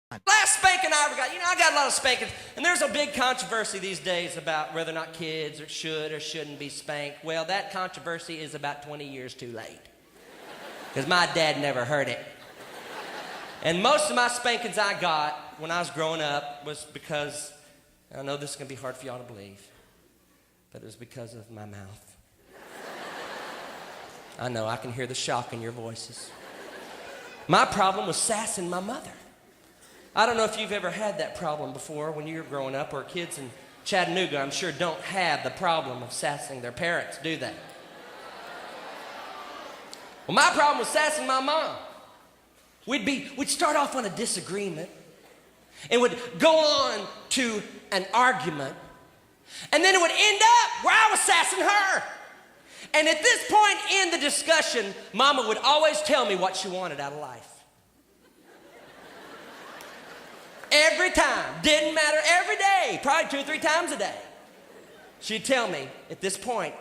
Last spanking I ever got, I got a lot of spankings, and there's a big controversy these days about whether or not kids should or shouldn't be spanked. Well, that controversy is about 20 years too late, because my dad never heard it. And most of my spankings I got when I was growing up was because, I know this is going to be hard for y'all to believe, but it was because of my mouth. I know, I can hear the shock in your voices. My problem was sassing my mother. I don't know if you've ever had that problem before when you were growing up, or kids in Chattanooga, I'm sure, don't have the problem of sassing their parents, do they? Well, my problem was sassing my mom. We'd start off on a disagreement and would go on to an argument, and then it would end up where I was sassing her. And at this point in the discussion, Mama would always tell me what she wanted out of life. Every time, didn't matter, every day, probably 2 or 3 times a day. She'd tell me at this point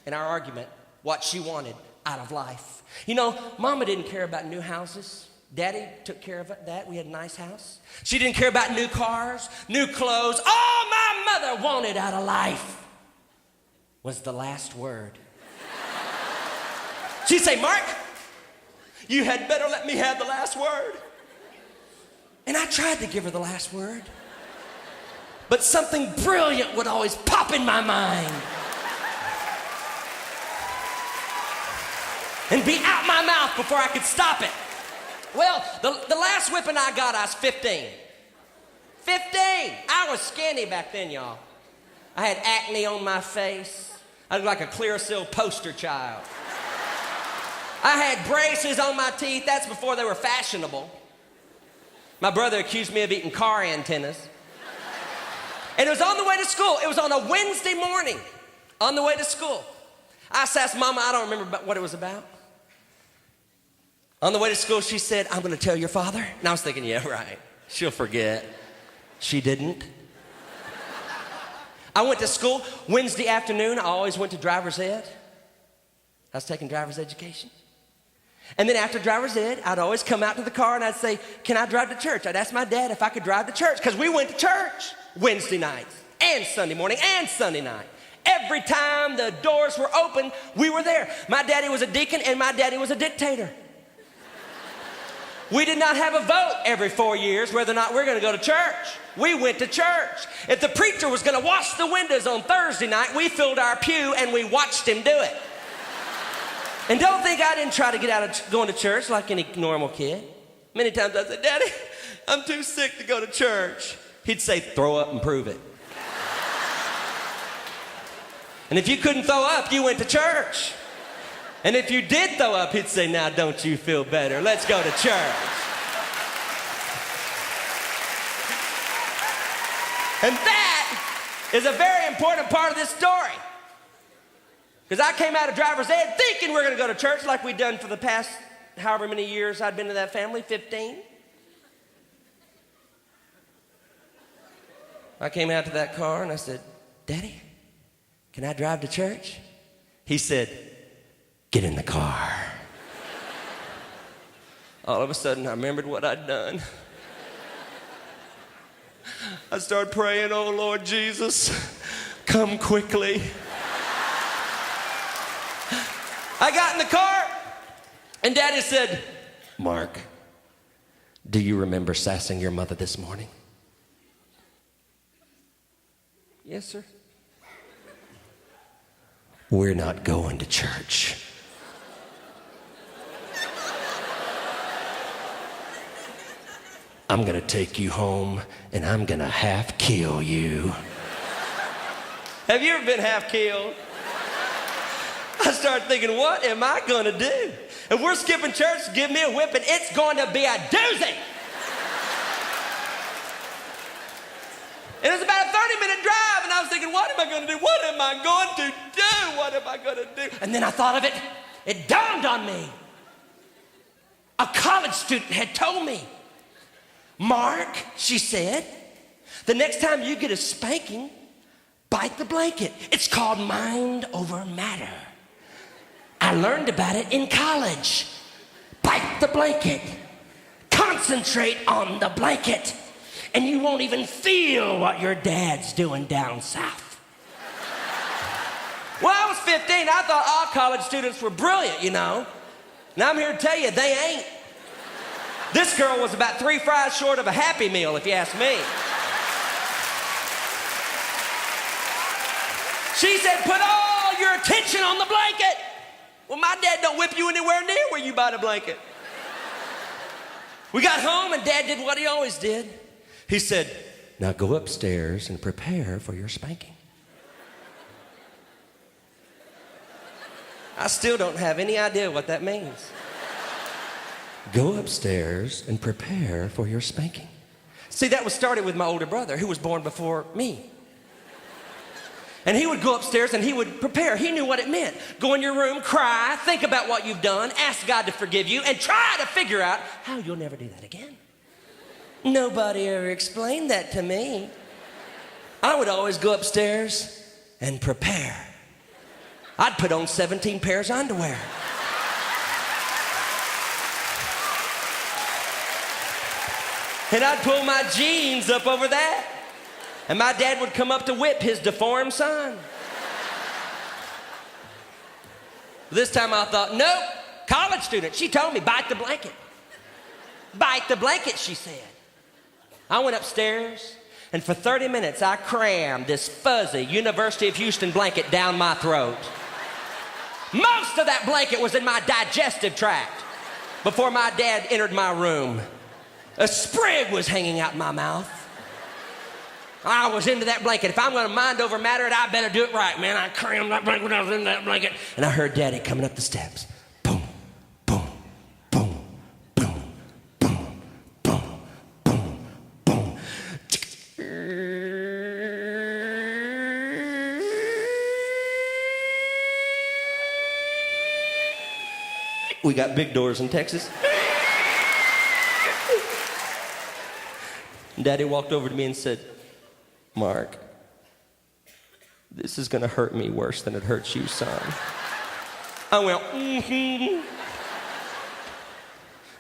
in our argument what she wanted out of life. You know, Mama didn't care about new houses. Daddy took care of that. We had a nice house. She didn't care about new cars, new clothes. All my mother wanted out of life was the last word. She'd say, "Mark, you had better let me have the last word." And I tried to give her the last word, but something brilliant would always pop in my mind and be out my mouth before I could stop it. Well, the last whipping I got, I was 15. 15! I was skinny back then, y'all. I had acne on my face. I looked like a Clearasil poster child. I had braces on my teeth. That's before they were fashionable. My brother accused me of eating car antennas. And it was on the way to school. It was on a Wednesday morning on the way to school. I asked Mama, I don't remember what it was about. On the way to school, she said, "I'm going to tell your father." And I was thinking, yeah, right. She'll forget. She didn't. I went to school Wednesday afternoon. I always went to driver's ed. I was taking driver's education. And then after driver's ed, I'd always come out to the car and I'd say, "Can I drive to church?" I'd ask my dad if I could drive to church, because we went to church Wednesday nights and Sunday morning and Sunday night. Every time the doors were open, we were there. My daddy was a deacon and my daddy was a dictator. We did not have a vote every 4 years whether or not we're going to go to church. We went to church. If the preacher was going to wash the windows on Thursday night, we filled our pew and we watched him do it. And don't think I didn't try to get out of going to church like any normal kid. Many times I'd say, "Daddy, I'm too sick to go to church." He'd say, "Throw up and prove it." And if you couldn't throw up, you went to church. And if you did throw up, he'd say, "Now don't you feel better? Let's go to church." And that is a very important part of this story. Because I came out of driver's ed thinking we're going to go to church like we'd done for the past however many years I'd been to that family, 15. I came out to that car and I said, "Daddy, can I drive to church?" He said, "Get in the car." All of a sudden, I remembered what I'd done. I started praying, "Oh, Lord Jesus, come quickly." I got in the car, and Daddy said, "Mark, do you remember sassing your mother this morning?" "Yes, sir." "We're not going to church." "I'm going to take you home, and I'm going to half kill you." Have you ever been half killed? I started thinking, what am I going to do? If we're skipping church, give me a whipping. It's going to be a doozy. It was about a 30-minute drive, and I was thinking, what am I going to do? What am I going to do? What am I going to do? And then I thought of it. It dawned on me. A college student had told me, "Mark," she said, "the next time you get a spanking, bite the blanket. It's called mind over matter. I learned about it in college. Bite the blanket. concentrate on the blanket, and you won't even feel what your dad's doing down south. Well, I was 15. I thought all college students were brilliant, you know. Now I'm here to tell you, they ain't. This girl was about 3 fries short of a Happy Meal, if you ask me. She said, put all your attention on the blanket. Well, my dad don't whip you anywhere near where you buy the blanket. We got home and Dad did what he always did. He said, now go upstairs and prepare for your spanking. I still don't have any idea what that means. Go upstairs and prepare for your spanking. See, that was started with my older brother, who was born before me. And he would go upstairs and he would prepare. He knew what it meant. Go in your room, cry, think about what you've done, ask God to forgive you, and try to figure out how you'll never do that again. Nobody ever explained that to me. I would always go upstairs and prepare. I'd put on 17 pairs of underwear. And I'd pull my jeans up over that. And my dad would come up to whip his deformed son. This time I thought, nope, college student. She told me, bite the blanket. Bite the blanket, she said. I went upstairs, and for 30 minutes I crammed this fuzzy University of Houston blanket down my throat. Most of that blanket was in my digestive tract before my dad entered my room. A sprig was hanging out my mouth. I was into that blanket. If I'm going to mind over matter it, I better do it right, man. I crammed that blanket when I was in that blanket. And I heard Daddy coming up the steps. Boom, boom, boom, boom, boom, boom, boom, boom. We got big doors in Texas. Daddy walked over to me and said, Mark, this is gonna hurt me worse than it hurts you, son. I went,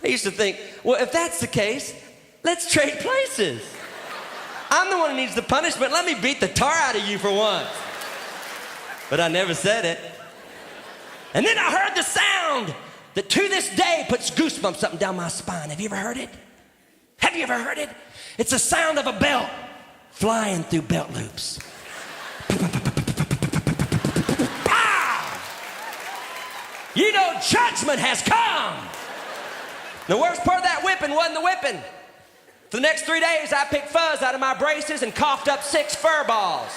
I used to think, well, if that's the case, let's trade places. I'm the one who needs the punishment. Let me beat the tar out of you for once. But I never said it. And then I heard the sound that to this day puts goosebumps up and down my spine. Have you ever heard it? Have you ever heard it? It's the sound of a belt flying through belt loops. Pow! You know judgment has come. The worst part of that whipping wasn't the whipping. For the next 3 days, I picked fuzz out of my braces and coughed up 6 fur balls.